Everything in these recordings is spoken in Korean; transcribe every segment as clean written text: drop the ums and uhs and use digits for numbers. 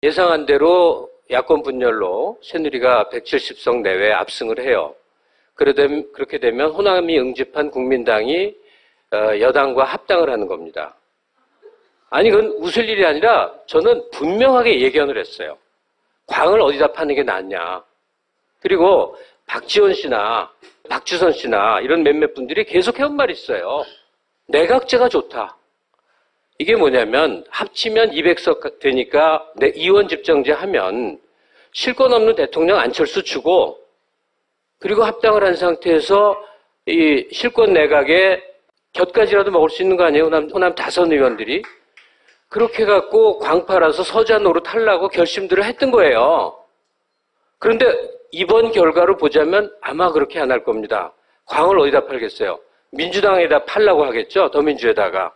예상한 대로 야권 분열로 새누리가 170석 내외 압승을 해요. 그렇게 되면 호남이 응집한 국민당이 여당과 합당을 하는 겁니다. 아니, 그건 웃을 일이 아니라 저는 분명하게 예견을 했어요. 광을 어디다 파는 게 낫냐. 그리고 박지원 씨나 박주선 씨나 이런 몇몇 분들이 계속 해온 말이 있어요. 내각제가 좋다. 이게 뭐냐면 합치면 200석 되니까 이원 집정제 하면 실권 없는 대통령 안철수 주고 그리고 합당을 한 상태에서 이 실권 내각에 곁가지라도 먹을 수 있는 거 아니에요? 호남 다선 의원들이. 그렇게 해갖고 광 팔아서 서자 노릇 하려고 결심들을 했던 거예요. 그런데 이번 결과로 보자면 아마 그렇게 안 할 겁니다. 광을 어디다 팔겠어요? 민주당에다 팔라고 하겠죠? 더민주에다가.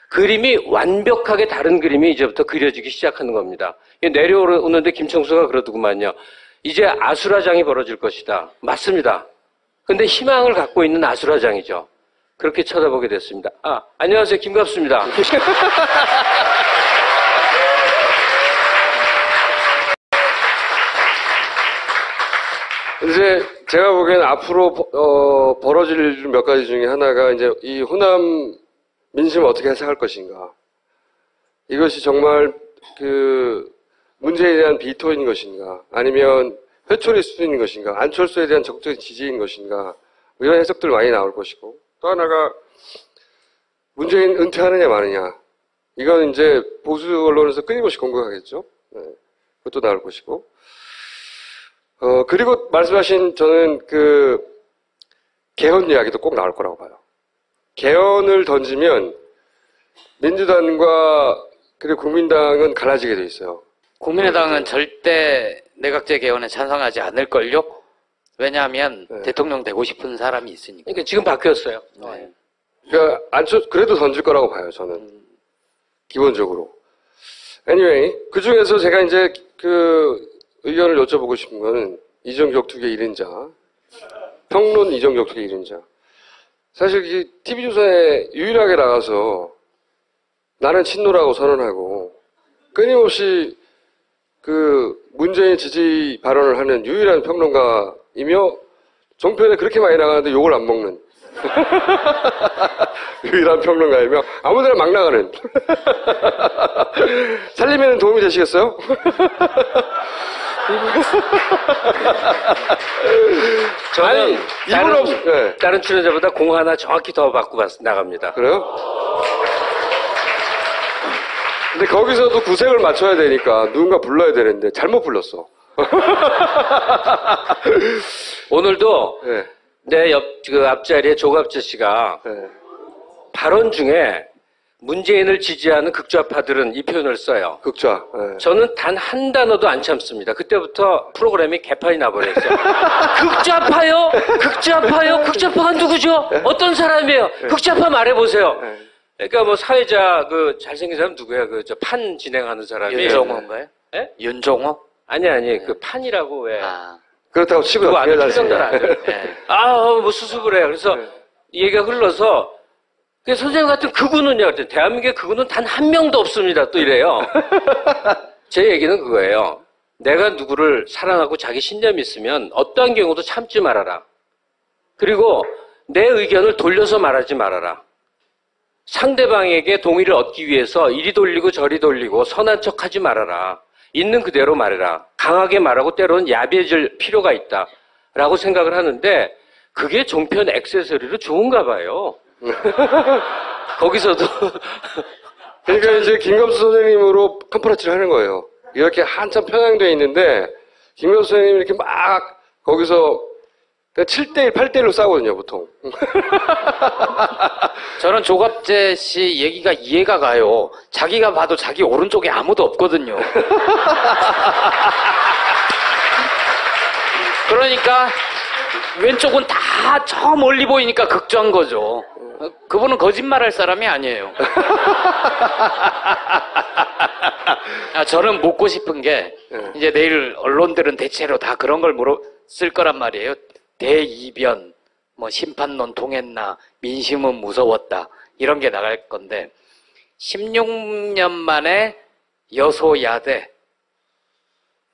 그림이 완벽하게 다른 그림이 이제부터 그려지기 시작하는 겁니다. 내려오는데 김청수가 그러더구만요. 이제 아수라장이 벌어질 것이다. 맞습니다. 근데 희망을 갖고 있는 아수라장이죠. 그렇게 쳐다보게 됐습니다. 안녕하세요. 김갑수입니다. 이제 제가 보기에는 앞으로 벌어질 일 몇 가지 중에 하나가 이제 이 호남 민심을 어떻게 해석할 것인가. 이것이 정말 문제에 대한 비토인 것인가, 아니면 회초리 수준인 것인가, 안철수에 대한 적극적인 지지인 것인가, 이런 해석들 많이 나올 것이고, 또 하나가 문재인 은퇴하느냐 마느냐. 이건 이제 보수 언론에서 끊임없이 공격하겠죠. 네. 그것도 나올 것이고. 그리고 말씀하신 저는 개헌 이야기도 꼭 나올 거라고 봐요. 개헌을 던지면 민주당과 그리고 국민당은 갈라지게 돼 있어요. 국민의당은 절대 내각제 개헌에 찬성하지 않을걸요? 왜냐하면 네. 대통령 되고 싶은 사람이 있으니까. 그러니까 지금 바뀌었어요. 네. 그러니까 그래도 던질 거라고 봐요, 저는. 기본적으로. Anyway, 그 중에서 제가 이제 의견을 여쭤보고 싶은 거는 이정규 투기의 1인자, 평론 이정규 투기의 1인자. 사실 TV조선에 유일하게 나가서 나는 친노라고 선언하고 끊임없이 문재인 지지 발언을 하는 유일한 평론가이며 종편에 그렇게 많이 나가는데 욕을 안 먹는 유일한 평론가이며 아무데나 막 나가는 살림에는 도움이 되시겠어요? 저는 네. 다른 출연자보다 공 하나 정확히 더 받고 나갑니다. 그래요? 근데 거기서도 구색을 맞춰야 되니까 누군가 불러야 되는데 잘못 불렀어. 오늘도 네. 내 앞자리에 조갑재 씨가 네. 발언 중에 문재인을 지지하는 극좌파들은 이 표현을 써요. 극좌. 네. 저는 단 한 단어도 안 참습니다. 그때부터 프로그램이 개판이 나버렸어요. 극좌파요? 극좌파요? 극좌파가 누구죠? 어떤 사람이에요? 극좌파 말해보세요. 그러니까 뭐 사회자 잘생긴 사람 누구야? 판 진행하는 사람이. 윤종호인가요? 예? 윤종호? 아니 판이라고 왜? 그렇다고 치고 그거 아는 필성들 네. 아들. 뭐 수습을 해요. 그래서 이 얘기가 흘러서 선생님 같은 극우는요? 그랬더니 대한민국의 극우는 단 한 명도 없습니다. 또 이래요. 제 얘기는 그거예요. 내가 누구를 사랑하고 자기 신념이 있으면 어떠한 경우도 참지 말아라. 그리고 내 의견을 돌려서 말하지 말아라. 상대방에게 동의를 얻기 위해서 이리 돌리고 저리 돌리고 선한 척 하지 말아라. 있는 그대로 말해라. 강하게 말하고 때로는 야비해질 필요가 있다. 라고 생각을 하는데 그게 종편 액세서리로 좋은가 봐요. 거기서도 그러니까 이제 김갑수 선생님으로 컨퍼런스를 하는 거예요. 이렇게 한참 편향되어 있는데 김갑수 선생님이 이렇게 막 거기서 7대1, 8대1로 싸우거든요, 보통. 저는 조갑재 씨 얘기가 이해가 가요. 자기가 봐도 자기 오른쪽에 아무도 없거든요. 그러니까 왼쪽은 다 저 멀리 보이니까 극좌인 거죠. 그분은 거짓말할 사람이 아니에요. 저는 묻고 싶은 게 이제 내일 언론들은 대체로 다 그런 걸 물었을 거란 말이에요. 대이변, 심판론 통했나, 민심은 무서웠다, 이런 게 나갈 건데 16년 만에 여소야대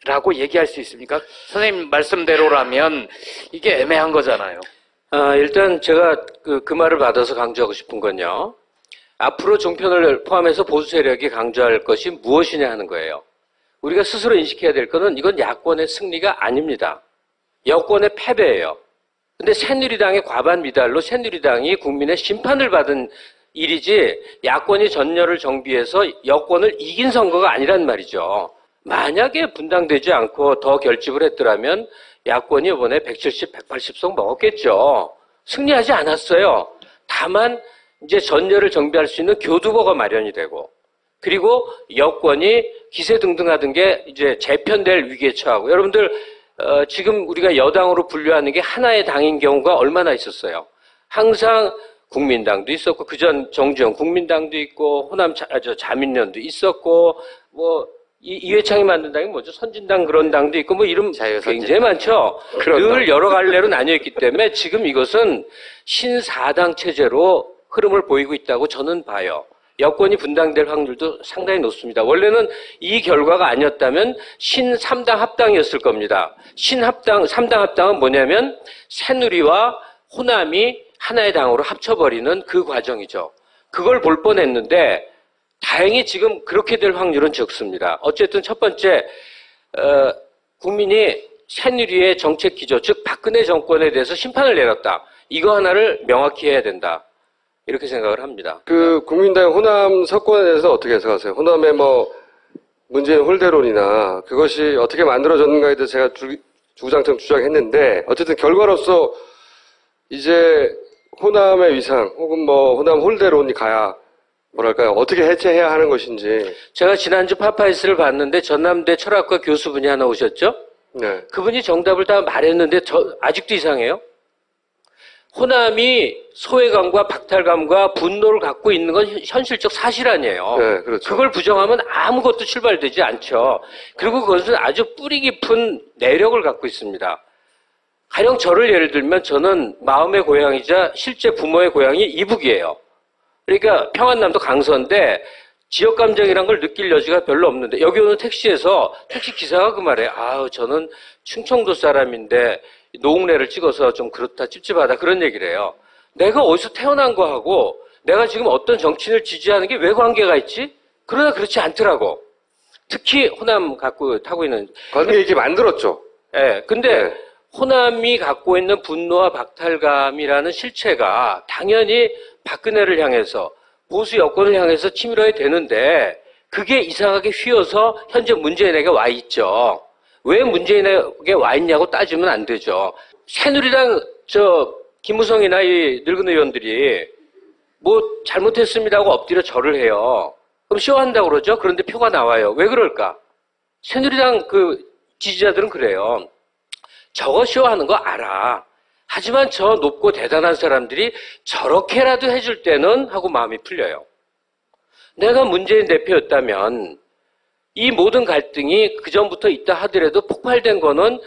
라고 얘기할 수 있습니까? 선생님 말씀대로라면 이게 애매한 거잖아요. 일단 제가 그 말을 받아서 강조하고 싶은 건요. 앞으로 종편을 포함해서 보수 세력이 강조할 것이 무엇이냐 하는 거예요. 우리가 스스로 인식해야 될 것은 이건 야권의 승리가 아닙니다. 여권의 패배예요. 근데 새누리당의 과반 미달로 새누리당이 국민의 심판을 받은 일이지 야권이 전열을 정비해서 여권을 이긴 선거가 아니란 말이죠. 만약에 분당되지 않고 더 결집을 했더라면 야권이 이번에 170, 180석 먹었겠죠. 승리하지 않았어요. 다만 이제 전열을 정비할 수 있는 교두보가 마련이 되고 그리고 여권이 기세등등하던 게 이제 재편될 위기에 처하고 여러분들 지금 우리가 여당으로 분류하는 게 하나의 당인 경우가 얼마나 있었어요. 항상 국민당도 있었고 그전 정주영 국민당도 있고 호남 자민련도 있었고 뭐 이회창이 만든 당이 뭐죠? 선진당 그런 당도 있고 뭐 이름 굉장히 많죠. 늘 여러 갈래로 나뉘어 있기 때문에 지금 이것은 신사당 체제로 흐름을 보이고 있다고 저는 봐요. 여권이 분당될 확률도 상당히 높습니다. 원래는 이 결과가 아니었다면 신3당 합당이었을 겁니다. 신합당, 3당 합당은 뭐냐면 새누리와 호남이 하나의 당으로 합쳐버리는 그 과정이죠. 그걸 볼 뻔했는데 다행히 지금 그렇게 될 확률은 적습니다. 어쨌든 첫 번째 국민이 새누리의 정책 기조, 즉 박근혜 정권에 대해서 심판을 내렸다. 이거 하나를 명확히 해야 된다. 이렇게 생각을 합니다. 그 국민당 호남 석권에 대해서 어떻게 해석하세요? 호남의 뭐 문재인 홀대론이나 그것이 어떻게 만들어졌는가에 대해서 제가 주구장창 주장했는데 어쨌든 결과로서 이제 호남의 위상 혹은 뭐 호남 홀대론이 가야 뭐랄까요 어떻게 해체해야 하는 것인지. 제가 지난주 파파이스를 봤는데 전남대 철학과 교수분이 하나 오셨죠? 네. 그분이 정답을 다 말했는데 아직도 이상해요. 호남이 소외감과 박탈감과 분노를 갖고 있는 건 현실적 사실 아니에요. 네, 그렇죠. 그걸 부정하면 아무것도 출발되지 않죠. 그리고 그것은 아주 뿌리 깊은 내력을 갖고 있습니다. 가령 저를 예를 들면 저는 마음의 고향이자 실제 부모의 고향이 이북이에요. 그러니까 평안남도 강서인데 지역 감정이란 걸 느낄 여지가 별로 없는데 여기 오는 택시에서 택시 기사가 그 말에 저는 충청도 사람인데 노웅래를 찍어서 좀 그렇다 찝찝하다 그런 얘기를 해요. 내가 어디서 태어난 거하고 내가 지금 어떤 정치인을 지지하는 게 왜 관계가 있지? 그러나 그렇지 않더라고. 특히 호남 갖고 타고 있는 관계 이렇게 만들었죠. 예. 근데 네. 호남이 갖고 있는 분노와 박탈감이라는 실체가 당연히 박근혜를 향해서 보수 여권을 향해서 치밀어야 되는데 그게 이상하게 휘어서 현재 문재인에게 와 있죠. 왜 문재인에게 와 있냐고 따지면 안 되죠. 새누리당 김무성이나 이 늙은 의원들이 뭐 잘못했습니다 하고 엎드려 절을 해요. 그럼 쇼한다고 그러죠. 그런데 표가 나와요. 왜 그럴까? 새누리당 그 지지자들은 그래요. 저거 쇼하는 거 알아. 하지만 저 높고 대단한 사람들이 저렇게라도 해줄 때는 하고 마음이 풀려요. 내가 문재인 대표였다면 이 모든 갈등이 그전부터 있다 하더라도 폭발된 거는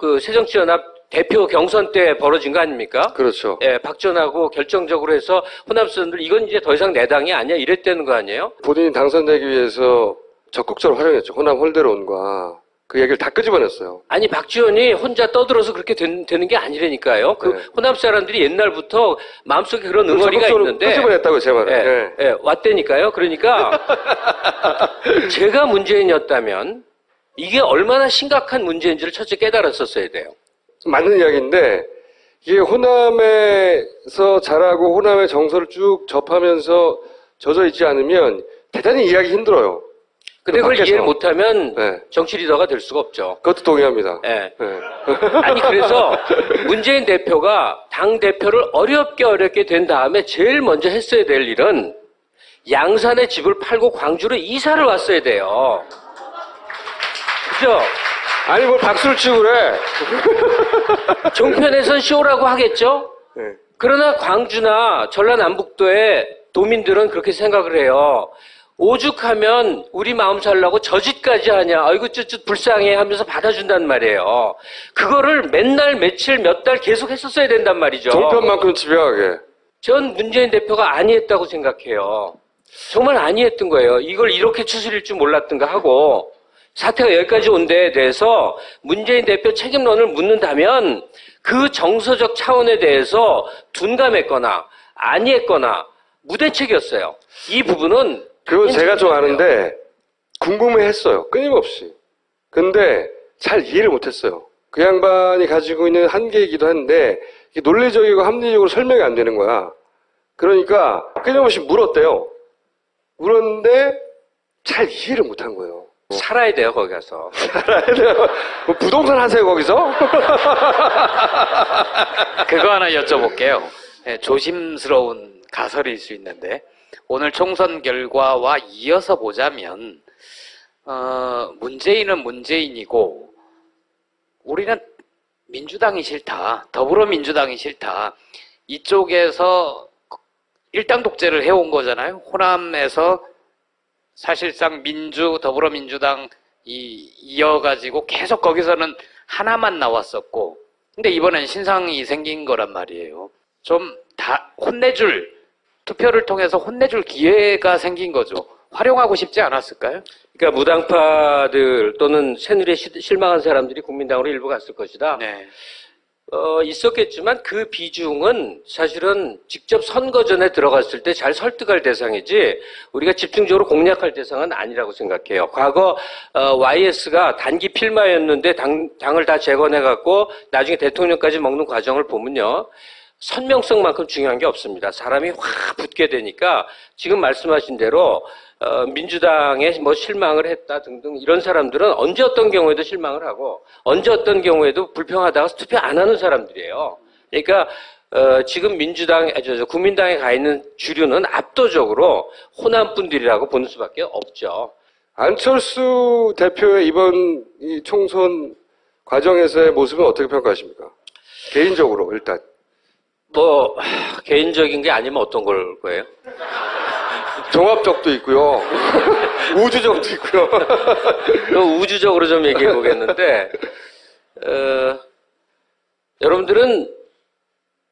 그 새정치연합 대표 경선 때 벌어진 거 아닙니까? 그렇죠. 예, 박전하고 결정적으로 해서 호남 사람들 이건 이제 더 이상 내 당이 아니야 이랬다는 거 아니에요? 본인이 당선되기 위해서 적극적으로 활용했죠. 호남 홀대론과 그 얘기를 다 끄집어냈어요. 아니 박지원이 혼자 떠들어서 그렇게 되는 게 아니라니까요. 그 네. 호남 사람들이 옛날부터 마음속에 그런 응어리가 있는데 끄집어냈다고요, 제 말은. 예, 예, 왔다니까요. 그러니까 제가 문재인이었다면 이게 얼마나 심각한 문제인지를 첫째 깨달았었어야 돼요. 맞는 이야기인데 이게 호남에서 자라고 호남의 정서를 쭉 접하면서 젖어 있지 않으면 대단히 이해하기 힘들어요. 근데 그걸 밖에서. 이해를 못하면 네. 정치 리더가 될 수가 없죠. 그것도 동의합니다. 예. 네. 아니 그래서 문재인 대표가 당 대표를 어렵게 된 다음에 제일 먼저 했어야 될 일은 양산의 집을 팔고 광주로 이사를 왔어야 돼요. 그죠? 아니 뭘 박수를 치고 그래. 종편에선 쇼라고 하겠죠? 네. 그러나 광주나 전라남북도의 도민들은 그렇게 생각을 해요. 오죽하면 우리 마음 살라고 저 짓까지 하냐. 아이고 쯧쯧 불쌍해 하면서 받아준단 말이에요. 그거를 맨날 며칠 몇 달 계속 했었어야 된단 말이죠. 종편만큼 집요하게. 전 문재인 대표가 아니했다고 생각해요. 정말 아니했던 거예요. 이걸 이렇게 추스릴 줄 몰랐던가 하고 사태가 여기까지 온 데에 대해서 문재인 대표 책임론을 묻는다면 그 정서적 차원에 대해서 둔감했거나 아니했거나 무대책이었어요. 이 부분은 그건 제가 좀 아는데 궁금해했어요. 끊임없이. 근데 잘 이해를 못했어요. 그 양반이 가지고 있는 한계이기도 한데 이게 논리적이고 합리적으로 설명이 안 되는 거야. 그러니까 끊임없이 물었대요. 물었는데 잘 이해를 못한 거예요. 살아야 돼요, 거기 가서. 뭐 부동산 하세요, 거기서? 그거 하나 여쭤볼게요. 네, 조심스러운 가설일 수 있는데 오늘 총선 결과와 이어서 보자면 문재인은 문재인이고 우리는 민주당이 싫다. 더불어민주당이 싫다. 이쪽에서 일당 독재를 해온 거잖아요. 호남에서 사실상 더불어민주당 이어가지고 계속 거기서는 하나만 나왔었고, 근데 이번엔 신상이 생긴 거란 말이에요. 좀 다 투표를 통해서 혼내줄 기회가 생긴 거죠. 활용하고 싶지 않았을까요? 그러니까 무당파들 또는 새누리에 실망한 사람들이 국민당으로 일부 갔을 것이다. 네. 있었겠지만 그 비중은 사실은 직접 선거 전에 들어갔을 때 잘 설득할 대상이지 우리가 집중적으로 공략할 대상은 아니라고 생각해요. 과거 YS가 단기 필마였는데 당을 다 재건해갖고 나중에 대통령까지 먹는 과정을 보면요. 선명성만큼 중요한 게 없습니다. 사람이 확 붙게 되니까 지금 말씀하신 대로 민주당에 뭐 실망을 했다 등등 이런 사람들은 언제 어떤 경우에도 실망을 하고 언제 어떤 경우에도 불평하다가 투표 안 하는 사람들이에요. 그러니까 지금 국민당에 가 있는 주류는 압도적으로 호남 분들이라고 보는 수밖에 없죠. 안철수 대표의 이번 이 총선 과정에서의 모습은 어떻게 평가하십니까? 개인적으로 일단. 뭐 개인적인 게 아니면 어떤 걸 거예요? 종합적도 있고요. 우주적도 있고요. 우주적으로 좀 얘기해 보겠는데 여러분들은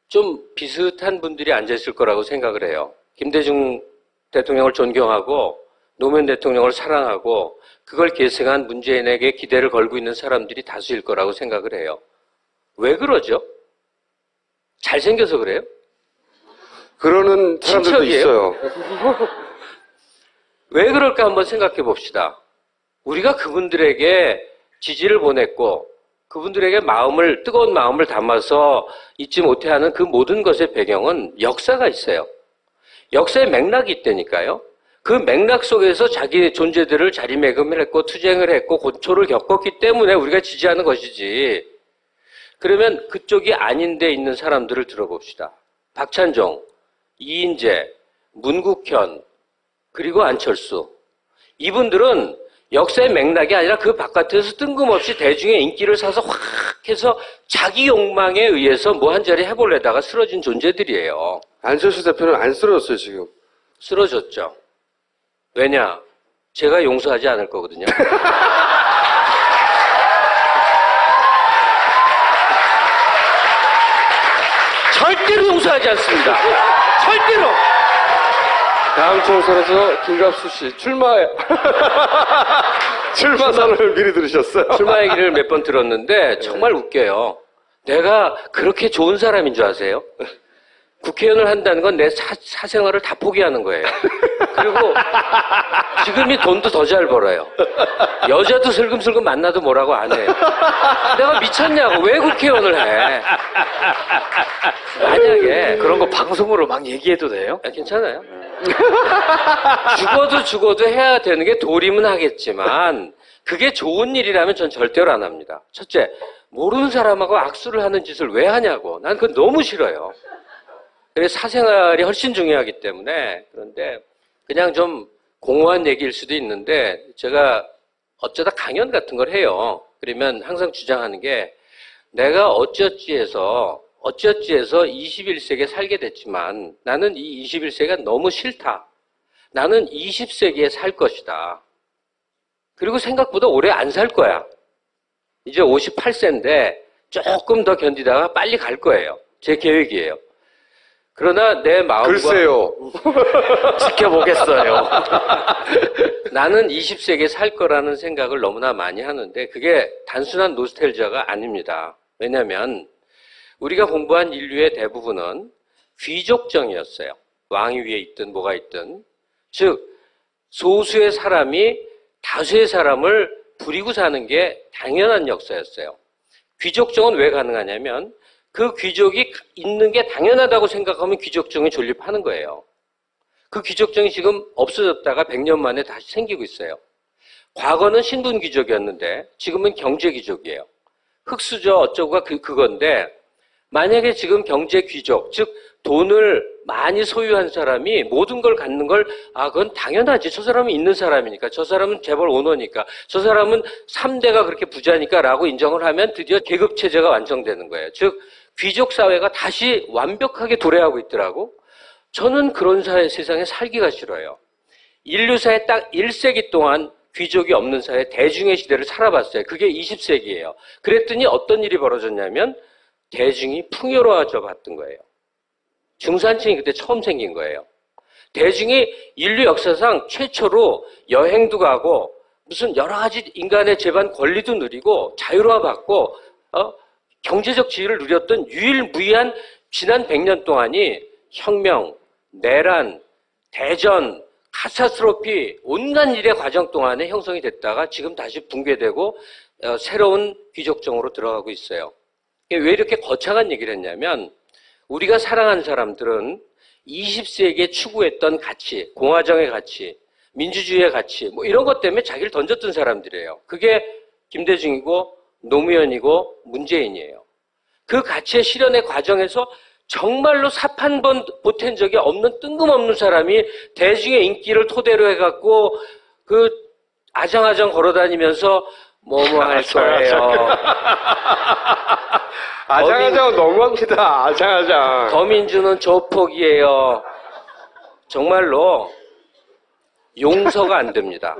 좀 비슷한 분들이 앉아있을 거라고 생각을 해요. 김대중 대통령을 존경하고 노무현 대통령을 사랑하고 그걸 계승한 문재인에게 기대를 걸고 있는 사람들이 다수일 거라고 생각을 해요. 왜 그러죠? 잘생겨서 그래요? 그러는 사람들도 친척이에요? 있어요. 왜 그럴까 한번 생각해 봅시다. 우리가 그분들에게 지지를 보냈고 그분들에게 뜨거운 마음을 담아서 잊지 못해하는 그 모든 것의 배경은 역사가 있어요. 역사의 맥락이 있다니까요. 그 맥락 속에서 자기의 존재들을 자리매김을 했고 투쟁을 했고 고초를 겪었기 때문에 우리가 지지하는 것이지. 그러면 그쪽이 아닌 데 있는 사람들을 들어봅시다. 박찬종, 이인재, 문국현, 그리고 안철수. 이분들은 역사의 맥락이 아니라 그 바깥에서 뜬금없이 대중의 인기를 사서 확 해서 자기 욕망에 의해서 뭐 한 자리 해보려다가 쓰러진 존재들이에요. 안철수 대표는 안 쓰러졌어요, 지금. 쓰러졌죠. 왜냐? 제가 용서하지 않을 거거든요. 절대로 용서하지 않습니다. 절대로! 다음 총선에서 김갑수 씨 출마 선언을 미리 들으셨어요? 출마 얘기를 몇 번 들었는데 정말 웃겨요. 내가 그렇게 좋은 사람인 줄 아세요? 국회의원을 한다는 건 내 사생활을 다 포기하는 거예요. 그리고 지금이 돈도 더 잘 벌어요. 여자도 슬금슬금 만나도 뭐라고 안 해요. 내가 미쳤냐고. 왜 국회의원을 해? 만약에 그런 거 방송으로 막 얘기해도 돼요? 괜찮아요. 죽어도 해야 되는 게 도리면 하겠지만 그게 좋은 일이라면 전 절대로 안 합니다. 첫째, 모르는 사람하고 악수를 하는 짓을 왜 하냐고. 난 그건 너무 싫어요. 그래서 사생활이 훨씬 중요하기 때문에. 그런데 그냥 좀 공허한 얘기일 수도 있는데 제가 어쩌다 강연 같은 걸 해요. 그러면 항상 주장하는 게 내가 어찌어찌해서 21세기에 살게 됐지만 나는 이 21세기가 너무 싫다. 나는 20세기에 살 것이다. 그리고 생각보다 오래 안 살 거야. 이제 58세인데 조금 더 견디다가 빨리 갈 거예요. 제 계획이에요. 그러나 내 마음과 글쎄요. 지켜보겠어요. 나는 20세기에 살 거라는 생각을 너무나 많이 하는데 그게 단순한 노스텔지아가 아닙니다. 왜냐하면 우리가 공부한 인류의 대부분은 귀족정이었어요. 왕위 위에 있든 뭐가 있든. 즉 소수의 사람이 다수의 사람을 부리고 사는 게 당연한 역사였어요. 귀족정은 왜 가능하냐면 그 귀족이 있는 게 당연하다고 생각하면 귀족정이 존립하는 거예요. 그 귀족정이 지금 없어졌다가 100년 만에 다시 생기고 있어요. 과거는 신분 귀족이었는데 지금은 경제 귀족이에요. 흙수저 어쩌고가 그건데 만약에 지금 경제 귀족, 즉 돈을 많이 소유한 사람이 모든 걸 갖는 걸 그건 당연하지. 저 사람은 있는 사람이니까. 저 사람은 재벌 오너니까. 저 사람은 3대가 그렇게 부자니까 라고 인정을 하면 드디어 계급체제가 완성되는 거예요. 즉 귀족 사회가 다시 완벽하게 도래하고 있더라고. 저는 그런 세상에 살기가 싫어요. 인류사에 딱 1세기 동안 귀족이 없는 사회 대중의 시대를 살아봤어요. 그게 20세기예요. 그랬더니 어떤 일이 벌어졌냐면 대중이 풍요로워져 봤던 거예요. 중산층이 그때 처음 생긴 거예요. 대중이 인류 역사상 최초로 여행도 가고 무슨 여러 가지 인간의 재반 권리도 누리고 자유로워받고 경제적 지위를 누렸던 유일무이한 지난 100년 동안이 혁명, 내란, 대전, 카타스트로피 온갖 일의 과정 동안에 형성이 됐다가 지금 다시 붕괴되고 새로운 귀족정으로 들어가고 있어요. 왜 이렇게 거창한 얘기를 했냐면 우리가 사랑하는 사람들은 20세기에 추구했던 가치, 공화정의 가치, 민주주의의 가치 뭐 이런 것 때문에 자기를 던졌던 사람들이에요. 그게 김대중이고 노무현이고 문재인이에요. 그 가치의 실현의 과정에서 정말로 삽 한 번 보탠 적이 없는 뜬금없는 사람이 대중의 인기를 토대로 해갖고 그 아장아장 걸어다니면서 뭐뭐 할 거예요. 아장아장 너무합니다. 아장아장. 더민주는 조폭이에요. 정말로 용서가 안 됩니다.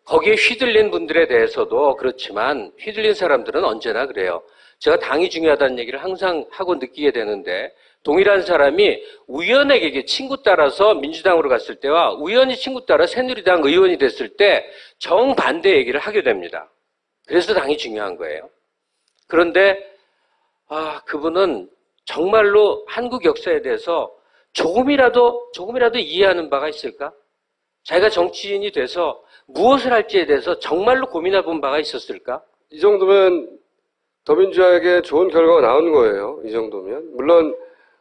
거기에 휘둘린 분들에 대해서도 그렇지만 휘둘린 사람들은 언제나 그래요. 제가 당이 중요하다는 얘기를 항상 하고 느끼게 되는데 동일한 사람이 우연하게 친구 따라서 민주당으로 갔을 때와 우연히 친구 따라 새누리당 의원이 됐을 때 정반대 얘기를 하게 됩니다. 그래서 당이 중요한 거예요. 그런데 그분은 정말로 한국 역사에 대해서 조금이라도 이해하는 바가 있을까? 자기가 정치인이 돼서 무엇을 할지에 대해서 정말로 고민해 본 바가 있었을까? 이 정도면 더민주에게 좋은 결과가 나오는 거예요. 이 정도면. 물론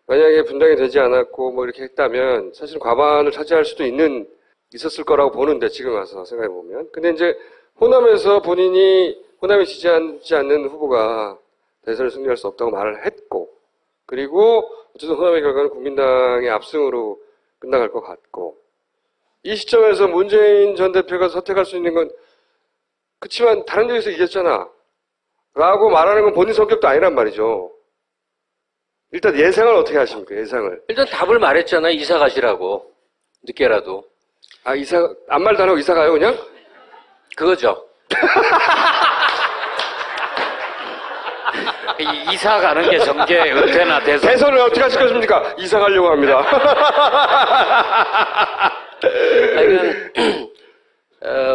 만약에 분당이 되지 않았고 뭐 이렇게 했다면 사실 과반을 차지할 수도 있었을 거라고 보는데 지금 와서 생각해 보면. 근데 이제 호남에서 본인이 호남이 지지하지 않는 후보가 대선을 승리할 수 없다고 말을 했고, 그리고 어쨌든 호남의 결과는 국민당의 압승으로 끝나갈 것 같고, 이 시점에서 문재인 전 대표가 선택할 수 있는 건 그치만 다른 데에서 이겼잖아 라고 말하는 건 본인 성격도 아니란 말이죠. 일단 예상을 어떻게 하십니까? 예상을. 일단 답을 말했잖아요. 이사 가시라고. 늦게라도. 아무 말도 안 하고 이사 가요 그냥? 그거죠. 이사 가는 게 정계 은퇴나 대선. 대선을 어떻게 하실 것입니까? 이사 가려고 합니다. 하여간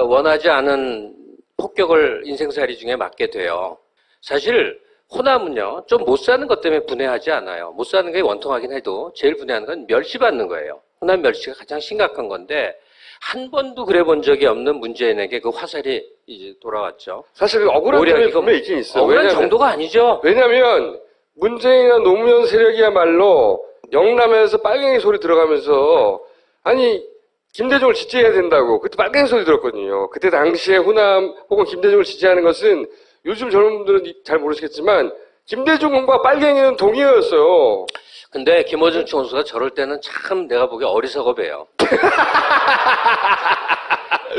원하지 않은 폭격을 인생살이 중에 맞게 돼요. 사실 호남은요, 좀 못 사는 것 때문에 분해하지 않아요. 못 사는 게 원통하긴 해도 제일 분해하는 건 멸시받는 거예요. 호남 멸시가 가장 심각한 건데 한 번도 그래 본 적이 없는 문재인에게 그 화살이 이제 돌아왔죠. 사실 억울한 점이 분명히 있긴 있어요. 억울한 정도가 아니죠. 왜냐하면 문재인이나 노무현 세력이야말로 영남에서 빨갱이 소리 들어가면서 아니 김대중을 지지해야 된다고 그때 빨갱이 소리 들었거든요. 그때 당시에 호남 혹은 김대중을 지지하는 것은 요즘 젊은 분들은 잘 모르시겠지만 김대중과 빨갱이는 동의어였어요. 근데 김어준 총수가 저럴 때는 참 내가 보기에 어리석어 봬요.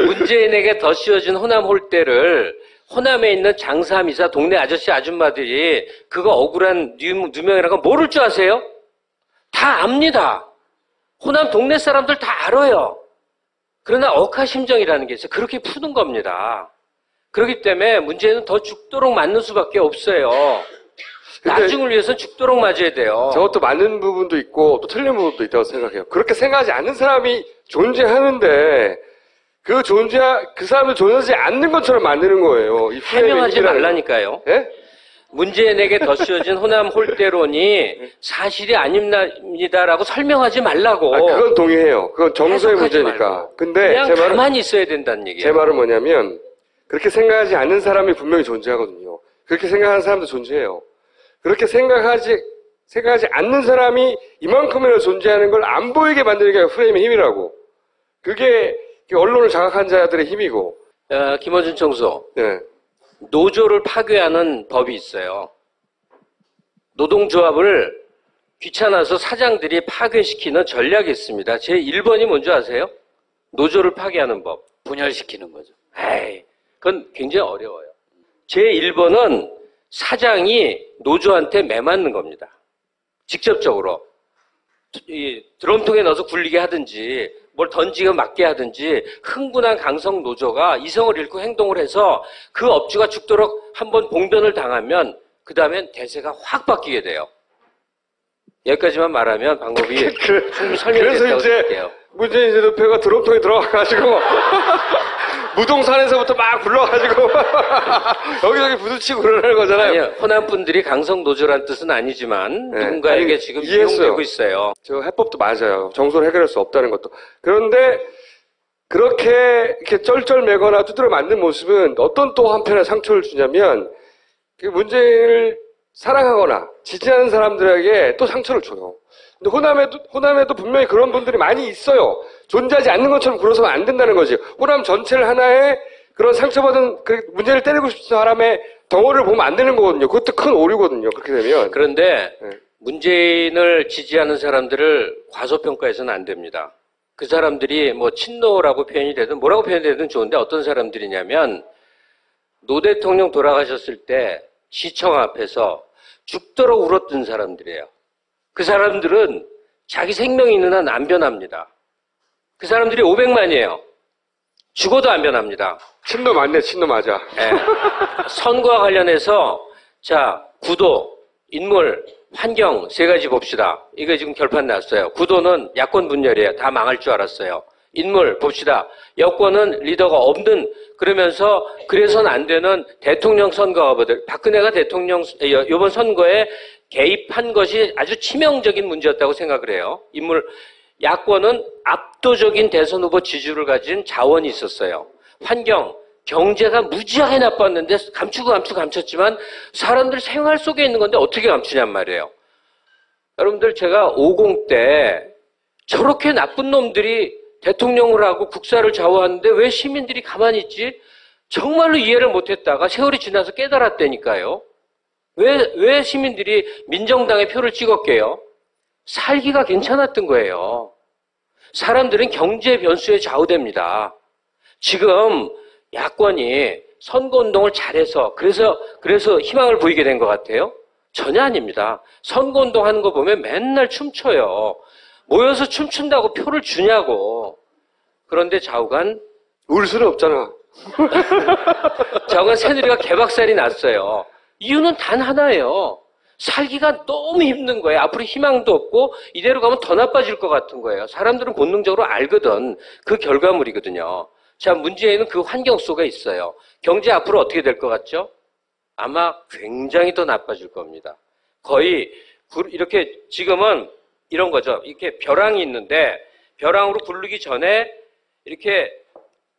문재인에게 더 씌워진 호남 홀대를 호남에 있는 장사, 미사, 동네 아저씨, 아줌마들이 그거 억울한 누명이라는 거 모를 줄 아세요? 다 압니다. 호남 동네 사람들 다 알아요. 그러나 억하심정이라는 게 있어요. 그렇게 푸는 겁니다. 그렇기 때문에 문제는 더 죽도록 맞는 수밖에 없어요. 나중을 위해서 죽도록 맞아야 돼요. 저것도 맞는 부분도 있고 또 틀린 부분도 있다고 생각해요. 그렇게 생각하지 않는 사람이 존재하는데 그 사람을 존재하지 않는 것처럼 만드는 거예요. 이 프레임의 해명하지 힘이라는 말라니까요. 거. 예? 문재인에게 덧씌워진 호남 홀대론이 사실이 아닙니다라고 설명하지 말라고. 그건 동의해요. 그건 정서의 해석하지 문제니까. 말고. 근데 그냥 제 말은, 가만히 있어야 된다는 얘기예요. 제 말은 뭐냐면, 그렇게 생각하지 않는 사람이 분명히 존재하거든요. 그렇게 생각하는 사람도 존재해요. 그렇게 생각하지 않는 사람이 이만큼이나 존재하는 걸 안 보이게 만드는 게 프레임의 힘이라고. 그게 언론을 장악한 자들의 힘이고. 김어준 총수. 네. 노조를 파괴하는 법이 있어요. 노동조합을 귀찮아서 사장들이 파괴시키는 전략이 있습니다. 제 1번이 뭔지 아세요? 노조를 파괴하는 법. 분열시키는 거죠. 에이, 그건 굉장히 어려워요. 제 1번은 사장이 노조한테 매맞는 겁니다. 직접적으로. 이 드럼통에 넣어서 굴리게 하든지 뭘 던지고 맞게 하든지 흥분한 강성 노조가 이성을 잃고 행동을 해서 그 업주가 죽도록 한번 봉변을 당하면 그 다음엔 대세가 확 바뀌게 돼요. 여기까지만 말하면 방법이 충분히 설명됐다고 그래서 이제 생각해요. 문재인 대표가 드럼통에 들어가가지고 무동산에서부터 막 굴러가지고 여기저기 부딪히고 그러는 거잖아요. 아니요, 호남 분들이 강성 노조란 뜻은 아니지만 네. 누군가에게 아니, 지금 이해했어요. 이용되고 있어요. 저 해법도 맞아요. 정서를 해결할 수 없다는 것도. 그런데 그렇게 이렇게 쩔쩔매거나 두드려 맞는 모습은 어떤 또 한편에 상처를 주냐면 그 문재인을 사랑하거나 지지하는 사람들에게 또 상처를 줘요. 근데 호남에도 분명히 그런 분들이 많이 있어요. 존재하지 않는 것처럼 굴어서는 안 된다는 거지. 호남 전체를 하나의 그런 상처받은 문재인을 때리고 싶은 사람의 덩어리를 보면 안 되는 거거든요. 그것도 큰 오류거든요. 그렇게 되면. 그런데 네. 문재인을 지지하는 사람들을 과소평가해서는 안 됩니다. 그 사람들이 뭐 친노라고 표현이 되든 뭐라고 표현이 되든 좋은데 어떤 사람들이냐면 노 대통령 돌아가셨을 때 시청 앞에서 죽도록 울었던 사람들이에요. 그 사람들은 자기 생명이 있는 한 안 변합니다. 그 사람들이 500만이에요. 죽어도 안 변합니다. 친노 맞네, 친노 맞아. 네. 선거와 관련해서 자 구도, 인물, 환경 세 가지 봅시다. 이거 지금 결판 났어요. 구도는 야권 분열이에요. 다 망할 줄 알았어요. 인물 봅시다. 여권은 리더가 없는 그러면서 그래서는 안 되는 대통령 선거거든. 박근혜가 대통령 이번 선거에 개입한 것이 아주 치명적인 문제였다고 생각을 해요. 인물 야권은 압도적인 대선 후보 지지율을 가진 자원이 있었어요. 환경, 경제가 무지하게 나빴는데 감췄지만 사람들 생활 속에 있는 건데 어떻게 감추냔 말이에요. 여러분들 제가 50 때 저렇게 나쁜 놈들이 대통령을 하고 국사를 좌우하는데 왜 시민들이 가만히 있지? 정말로 이해를 못했다가 세월이 지나서 깨달았다니까요. 왜 시민들이 민정당에 표를 찍었게요? 살기가 괜찮았던 거예요. 사람들은 경제 변수에 좌우됩니다. 지금 야권이 선거운동을 잘해서 그래서 희망을 보이게 된 것 같아요? 전혀 아닙니다. 선거운동 하는 거 보면 맨날 춤춰요. 모여서 춤춘다고 표를 주냐고. 그런데 좌우간 울 수는 없잖아. 좌우간 새누리가 개박살이 났어요. 이유는 단 하나예요. 살기가 너무 힘든 거예요. 앞으로 희망도 없고 이대로 가면 더 나빠질 것 같은 거예요. 사람들은 본능적으로 알거든. 그 결과물이거든요. 자, 문제는 그 환경 속에 있어요. 경제 앞으로 어떻게 될 것 같죠? 아마 굉장히 더 나빠질 겁니다. 거의 이렇게 지금은 이런 거죠. 이렇게 벼랑이 있는데 벼랑으로 굴르기 전에 이렇게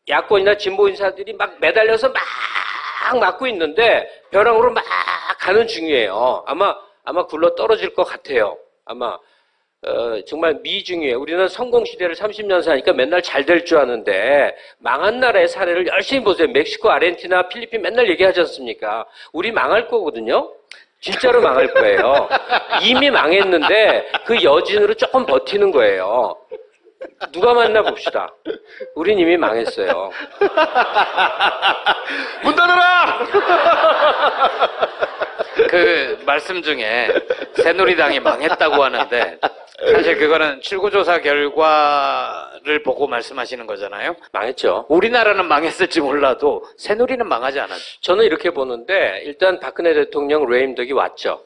야권이나 진보 인사들이 막 매달려서 막 막고 있는데 벼랑으로 막 가는 중이에요. 아마 굴러 떨어질 것 같아요. 아마 정말 미중이에요. 우리는 성공 시대를 30년 사니까 맨날 잘 될 줄 아는데 망한 나라의 사례를 열심히 보세요. 멕시코, 아르헨티나, 필리핀 맨날 얘기하지 않습니까? 우리 망할 거거든요. 진짜로 망할 거예요. 이미 망했는데 그 여진으로 조금 버티는 거예요. 누가 맞나 봅시다. 우린 이미 망했어요. 문 닫아라! 그 말씀 중에 새누리당이 망했다고 하는데 사실 그거는 출구조사 결과를 보고 말씀하시는 거잖아요. 망했죠. 우리나라는 망했을지 몰라도 새누리는 망하지 않았죠. 저는 이렇게 보는데 일단 박근혜 대통령 레임덕이 왔죠.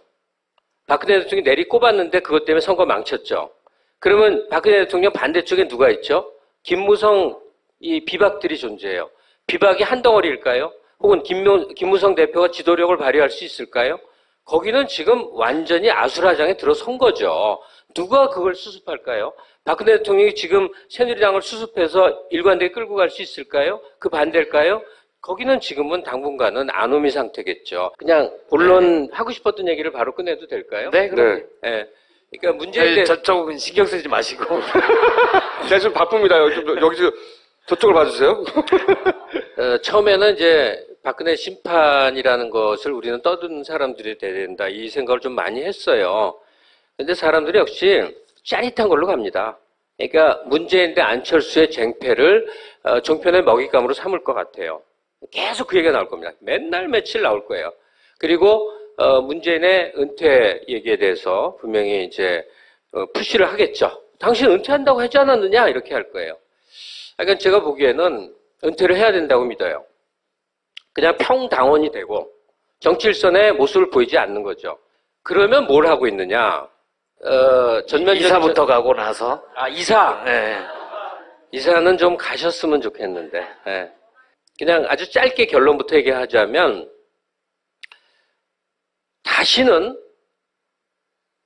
박근혜 대통령이 내리 꼽았는데 그것 때문에 선거 망쳤죠. 그러면 박근혜 대통령 반대쪽에 누가 있죠? 김무성 이 비박들이 존재해요. 비박이 한 덩어리일까요? 혹은 김무성 대표가 지도력을 발휘할 수 있을까요? 거기는 지금 완전히 아수라장에 들어선 거죠. 누가 그걸 수습할까요? 박근혜 대통령이 지금 새누리당을 수습해서 일관되게 끌고 갈 수 있을까요? 그 반대일까요? 거기는 지금은 당분간은 아노미 상태겠죠. 그냥 본론 하고 싶었던 얘기를 바로 끝내도 될까요? 네, 그럼. 네. 그러니까 문제는 저쪽은 신경 쓰지 마시고. 제가 좀 바쁩니다. 여기 저쪽을 봐주세요. 처음에는 이제 박근혜 심판이라는 것을 우리는 떠드는 사람들이 돼야 된다. 이 생각을 좀 많이 했어요. 근데 사람들이 역시 짜릿한 걸로 갑니다. 그러니까 문재인 대 안철수의 쟁패를 종편의 먹잇감으로 삼을 것 같아요. 계속 그 얘기가 나올 겁니다. 맨날 며칠 나올 거예요. 그리고 문재인의 은퇴 얘기에 대해서 분명히 이제 푸시를 하겠죠. 당신 은퇴한다고 하지 않았느냐? 이렇게 할 거예요. 그러니까 제가 보기에는 은퇴를 해야 된다고 믿어요. 그냥 평당원이 되고 정치 일선의 모습을 보이지 않는 거죠. 그러면 뭘 하고 있느냐? 이사부터 가고 나서. 이사. 네. 이사는 좀 가셨으면 좋겠는데. 네. 그냥 아주 짧게 결론부터 얘기하자면 다시는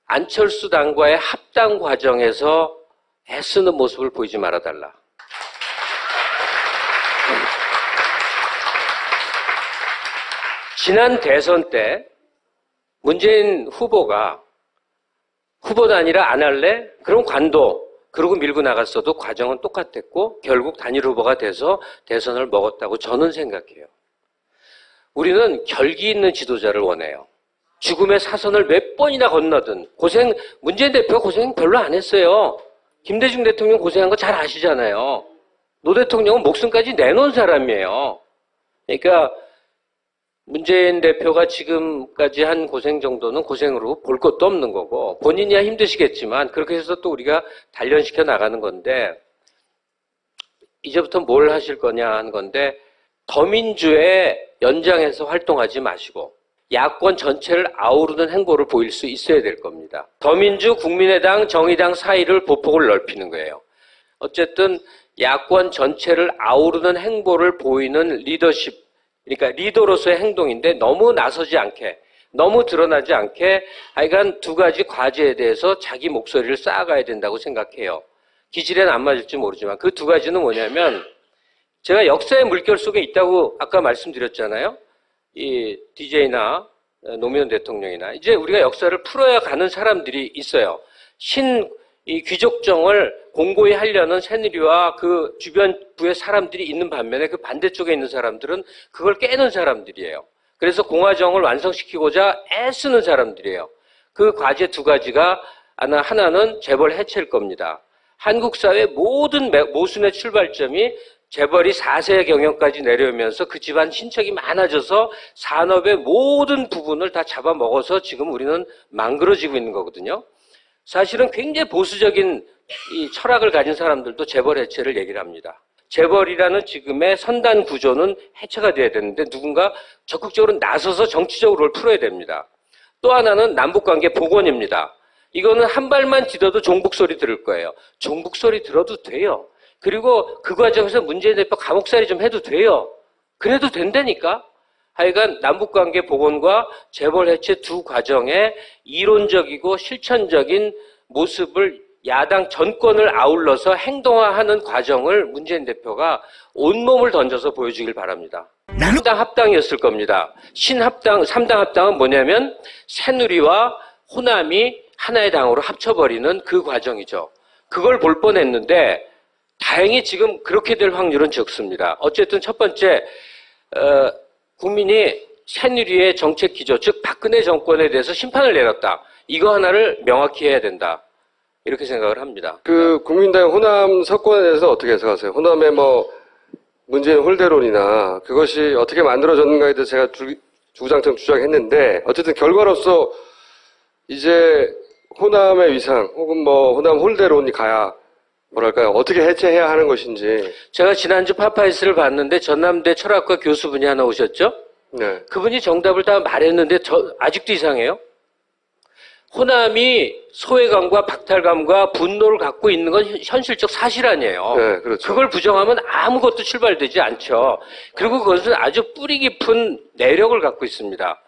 안철수 당과의 합당 과정에서 애쓰는 모습을 보이지 말아달라. 지난 대선 때 문재인 후보가 후보도 아니라 안 할래? 그럼 관도. 그러고 밀고 나갔어도 과정은 똑같았고 결국 단일 후보가 돼서 대선을 먹었다고 저는 생각해요. 우리는 결기 있는 지도자를 원해요. 죽음의 사선을 몇 번이나 건너든 문재인 대표가 고생 별로 안 했어요. 김대중 대통령 고생한 거 잘 아시잖아요. 노 대통령은 목숨까지 내놓은 사람이에요. 그러니까 문재인 대표가 지금까지 한 고생 정도는 고생으로 볼 것도 없는 거고 본인이야 힘드시겠지만 그렇게 해서 또 우리가 단련시켜 나가는 건데 이제부터 뭘 하실 거냐 하는 건데 더민주의 연장에서 활동하지 마시고 야권 전체를 아우르는 행보를 보일 수 있어야 될 겁니다. 더민주, 국민의당, 정의당 사이를 보폭을 넓히는 거예요. 어쨌든 야권 전체를 아우르는 행보를 보이는 리더십, 그러니까 리더로서의 행동인데 너무 나서지 않게, 너무 드러나지 않게 하여간 두 가지 과제에 대해서 자기 목소리를 쌓아가야 된다고 생각해요. 기질에는 안 맞을지 모르지만 그 두 가지는 뭐냐면 제가 역사의 물결 속에 있다고 아까 말씀드렸잖아요. 이 DJ나 노무현 대통령이나 이제 우리가 역사를 풀어야 가는 사람들이 있어요. 이 귀족정을 공고히 하려는 새누리와 그 주변부의 사람들이 있는 반면에 그 반대쪽에 있는 사람들은 그걸 깨는 사람들이에요. 그래서 공화정을 완성시키고자 애쓰는 사람들이에요. 그 과제 두 가지가 하나는 재벌 해체일 겁니다. 한국 사회 모든 모순의 출발점이 재벌이 4세 경영까지 내려오면서 그 집안 친척이 많아져서 산업의 모든 부분을 다 잡아먹어서 지금 우리는 망그러지고 있는 거거든요. 사실은 굉장히 보수적인 이 철학을 가진 사람들도 재벌 해체를 얘기를 합니다. 재벌이라는 지금의 선단 구조는 해체가 돼야 되는데 누군가 적극적으로 나서서 정치적으로 그걸 풀어야 됩니다. 또 하나는 남북관계 복원입니다. 이거는 한 발만 디뎌도 종북 소리 들을 거예요. 종북 소리 들어도 돼요. 그리고 그 과정에서 문재인 대표 감옥살이 좀 해도 돼요. 그래도 된다니까. 하여간 남북관계 복원과 재벌 해체 두 과정의 이론적이고 실천적인 모습을 야당 전권을 아울러서 행동화하는 과정을 문재인 대표가 온몸을 던져서 보여주길 바랍니다. 3당 합당이었을 겁니다. 신합당, 3당 합당은 뭐냐면 새누리와 호남이 하나의 당으로 합쳐버리는 그 과정이죠. 그걸 볼 뻔했는데 다행히 지금 그렇게 될 확률은 적습니다. 어쨌든 첫 번째 국민이 새누리의 정책 기조, 즉 박근혜 정권에 대해서 심판을 내렸다. 이거 하나를 명확히 해야 된다. 이렇게 생각을 합니다. 그 국민당 호남 석권에 대해서 어떻게 해석하세요? 호남의 문재인 홀대론이나 그것이 어떻게 만들어졌는가에 대해서 제가 주구장창 주장했는데 어쨌든 결과로서 이제 호남의 위상 혹은 호남 홀대론이 가야 뭐랄까요? 어떻게 해체해야 하는 것인지. 제가 지난주 파파이스를 봤는데 전남대 철학과 교수분이 하나 오셨죠? 네. 그분이 정답을 다 말했는데 아직도 이상해요. 호남이 소외감과 박탈감과 분노를 갖고 있는 건 현실적 사실 아니에요. 네, 그렇죠. 그걸 부정하면 아무것도 출발되지 않죠. 그리고 그것은 아주 뿌리 깊은 내력을 갖고 있습니다.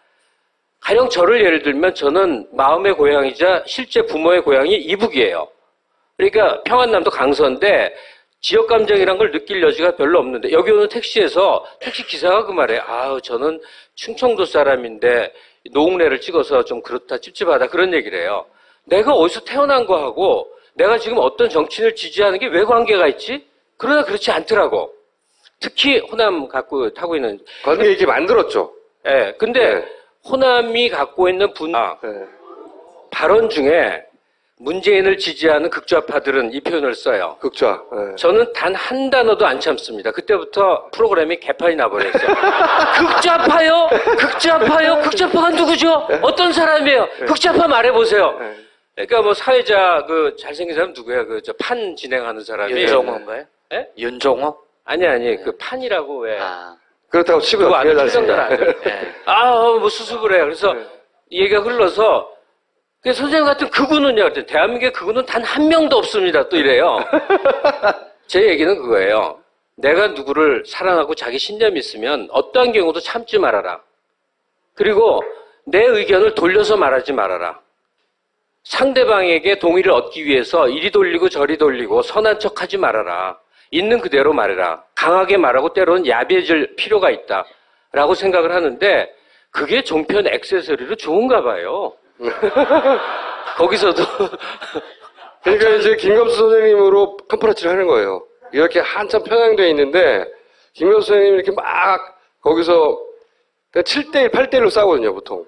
가령 저를 예를 들면 저는 마음의 고향이자 실제 부모의 고향이 이북이에요. 그러니까 평안남도 강서인데 지역 감정이란 걸 느낄 여지가 별로 없는데 여기 오는 택시에서 택시 기사가 그 말에 저는 충청도 사람인데 노웅래를 찍어서 좀 그렇다 찝찝하다 그런 얘기를 해요. 내가 어디서 태어난 거하고 내가 지금 어떤 정치인을 지지하는 게 왜 관계가 있지? 그러나 그렇지 않더라고. 특히 호남 갖고 타고 있는 관계 이렇게 만들었죠. 예. 근데 네. 호남이 갖고 있는 네. 발언 중에 문재인을 지지하는 극좌파들은 이 표현을 써요. 극좌. 네. 저는 단 한 단어도 안 참습니다. 그때부터 프로그램이 개판이 나버렸어요. 극좌파요? 극좌파요? 극좌파가 누구죠? 어떤 사람이에요? 극좌파 말해보세요. 그러니까 뭐 사회자 그 잘생긴 사람 누구야? 그 저 판 진행하는 사람이 윤종호인가요? 예? 윤종호? 아니 그 판이라고 왜? 그렇다고 치고 그거 아는 잘 추정들 안 돼요. 뭐 수습을 해요. 그래서 이 얘기가 흘러서 그 선생님 같은 그분은요, 그랬더니 대한민국에 그분은 단 한 명도 없습니다. 또 이래요. 제 얘기는 그거예요. 내가 누구를 사랑하고 자기 신념이 있으면 어떠한 경우도 참지 말아라. 그리고 내 의견을 돌려서 말하지 말아라. 상대방에게 동의를 얻기 위해서 이리 돌리고 저리 돌리고 선한 척 하지 말아라. 있는 그대로 말해라. 강하게 말하고 때로는 야비해질 필요가 있다. 라고 생각을 하는데 그게 종편 액세서리로 좋은가 봐요. 거기서도 그러니까 이제 김검수 선생님으로 컴프라치를 하는 거예요. 이렇게 한참 편향되어 있는데 김검수 선생님이 이렇게 막 거기서 7대1, 8대1로 싸우거든요, 보통.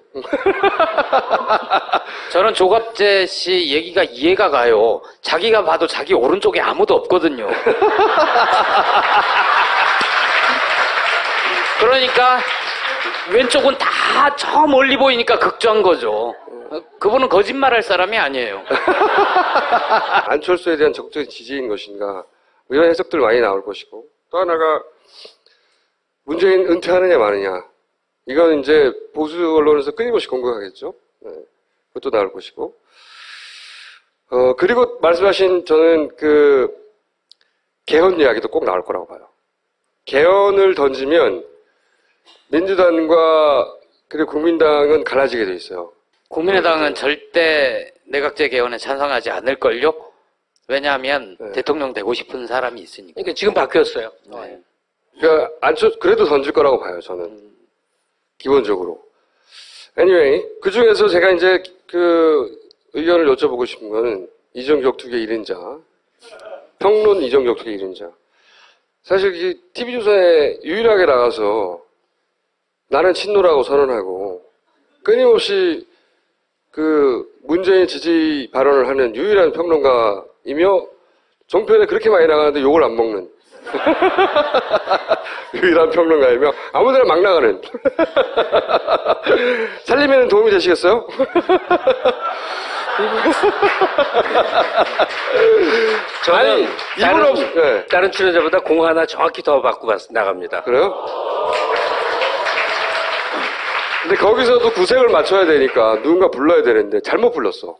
저는 조갑재 씨 얘기가 이해가 가요. 자기가 봐도 자기 오른쪽에 아무도 없거든요. 그러니까 왼쪽은 다 저 멀리 보이니까 극좌인 거죠. 그분은 거짓말할 사람이 아니에요. 안철수에 대한 적극적인 지지인 것인가 이런 해석들 많이 나올 것이고 또 하나가 문재인 은퇴하느냐 마느냐 이건 이제 보수 언론에서 끊임없이 공격하겠죠. 네. 그것도 나올 것이고 그리고 말씀하신 저는 그 개헌 이야기도 꼭 나올 거라고 봐요. 개헌을 던지면 민주당과 그리고 국민당은 갈라지게 돼 있어요. 국민의당은 절대 내각제 개헌에 찬성하지 않을걸요? 왜냐하면 대통령 되고 싶은 사람이 있으니까. 그러니까 지금 바뀌었어요. 그러니까 그래도 던질 거라고 봐요, 저는. 기본적으로. Anyway, 그 중에서 제가 이제 그 의견을 여쭤보고 싶은 거는 이정규 격투기의 1인자. 평론 이정규 격투기의 1인자. 사실 이 TV조선에 유일하게 나가서 나는 친노라고 선언하고 끊임없이 그 문재인 지지 발언을 하는 유일한 평론가이며 종편에 그렇게 많이 나가는데 욕을 안 먹는 유일한 평론가이며 아무데나 막 나가는 살림에는 도움이 되시겠어요? 저는 네. 다른 출연자보다 공 하나 정확히 더 받고 나갑니다. 그래요? 근데 거기서도 구색을 맞춰야 되니까 누군가 불러야 되는데 잘못 불렀어.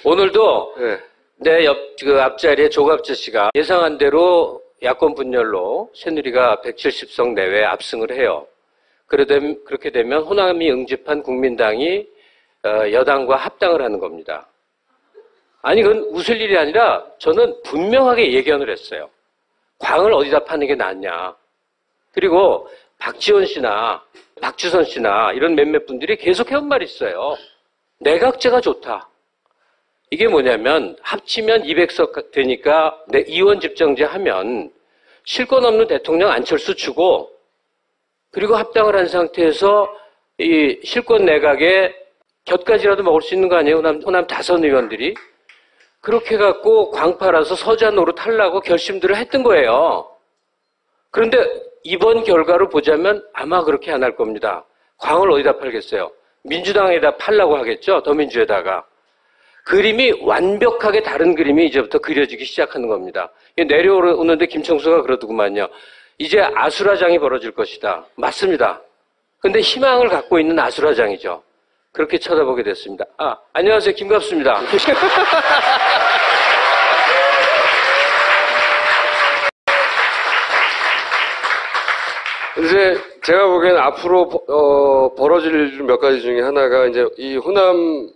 오늘도 네. 내 그 앞자리에 조갑재 씨가 예상한 대로 야권 분열로 새누리가 170석 내외 압승을 해요. 그렇게 되면 호남이 응집한 국민당이 여당과 합당을 하는 겁니다. 아니 그건 웃을 일이 아니라 저는 분명하게 예견을 했어요. 광을 어디다 파는 게 낫냐. 그리고 박지원 씨나 박주선 씨나 이런 몇몇 분들이 계속 해온 말이 있어요. 내각제가 좋다. 이게 뭐냐면 합치면 200석 되니까 이원 집정제 하면 실권 없는 대통령 안철수 주고 그리고 합당을 한 상태에서 이 실권 내각에 곁가지라도 먹을 수 있는 거 아니에요? 호남 다선 의원들이. 그렇게 해갖고 광 팔아서 서자 노릇 하려고 결심들을 했던 거예요. 그런데 이번 결과로 보자면 아마 그렇게 안 할 겁니다. 광을 어디다 팔겠어요? 민주당에다 팔라고 하겠죠? 더민주에다가. 그림이 완벽하게 다른 그림이 이제부터 그려지기 시작하는 겁니다. 내려오는데 김청수가 그러더구만요. 이제 아수라장이 벌어질 것이다. 맞습니다. 근데 희망을 갖고 있는 아수라장이죠. 그렇게 쳐다보게 됐습니다. 안녕하세요. 김갑수입니다. 이제 제가 보기엔 앞으로 벌어질 일 몇 가지 중에 하나가 이제 이 호남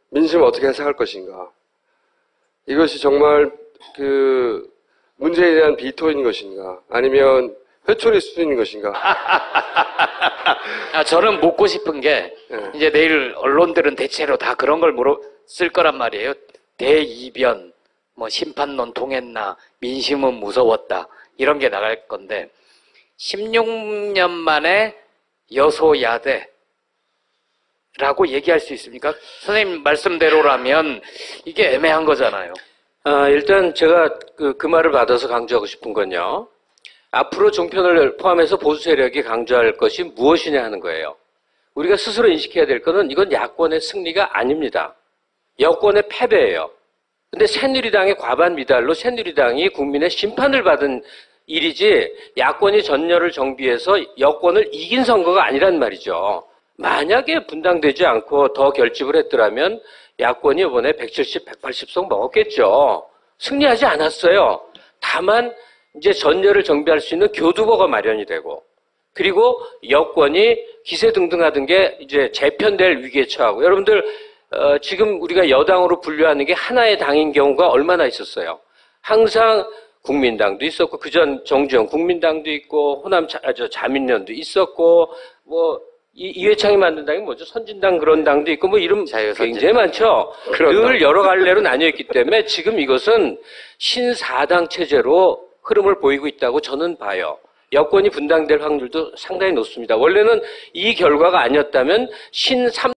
민심을 어떻게 해석할 것인가. 이것이 정말 그 문제에 대한 비토인 것인가, 아니면 회초리 수준인 것인가. 저는 묻고 싶은 게 네. 이제 내일 언론들은 대체로 다 그런 걸 쓸 거란 말이에요. 대이변, 뭐 심판론 통했나, 민심은 무서웠다, 이런 게 나갈 건데 16년 만에 여소야대라고 얘기할 수 있습니까? 선생님 말씀대로라면 이게 애매한 거잖아요. 일단 제가 그 말을 받아서 강조하고 싶은 건요. 앞으로 종편을 포함해서 보수 세력이 강조할 것이 무엇이냐 하는 거예요. 우리가 스스로 인식해야 될 것은 이건 야권의 승리가 아닙니다. 여권의 패배예요. 근데 새누리당의 과반 미달로 새누리당이 국민의 심판을 받은 일이지 야권이 전열을 정비해서 여권을 이긴 선거가 아니란 말이죠. 만약에 분당되지 않고 더 결집을 했더라면 야권이 이번에 170, 180석 먹었겠죠. 승리하지 않았어요. 다만 이제 전열을 정비할 수 있는 교두보가 마련이 되고, 그리고 여권이 기세등등하던 게 이제 재편될 위기에 처하고. 여러분들 지금 우리가 여당으로 분류하는 게 하나의 당인 경우가 얼마나 있었어요. 항상 국민당도 있었고, 그전 정주영 국민당도 있고, 호남 자민련도 있었고, 뭐 이회창이 만든 당이 뭐죠? 선진당 그런 당도 있고, 뭐 이름 굉장히 많죠. 늘 여러 갈래로 나뉘어 있기 때문에 지금 이것은 신사당 체제로 흐름을 보이고 있다고 저는 봐요. 여권이 분당될 확률도 상당히 높습니다. 원래는 이 결과가 아니었다면 신삼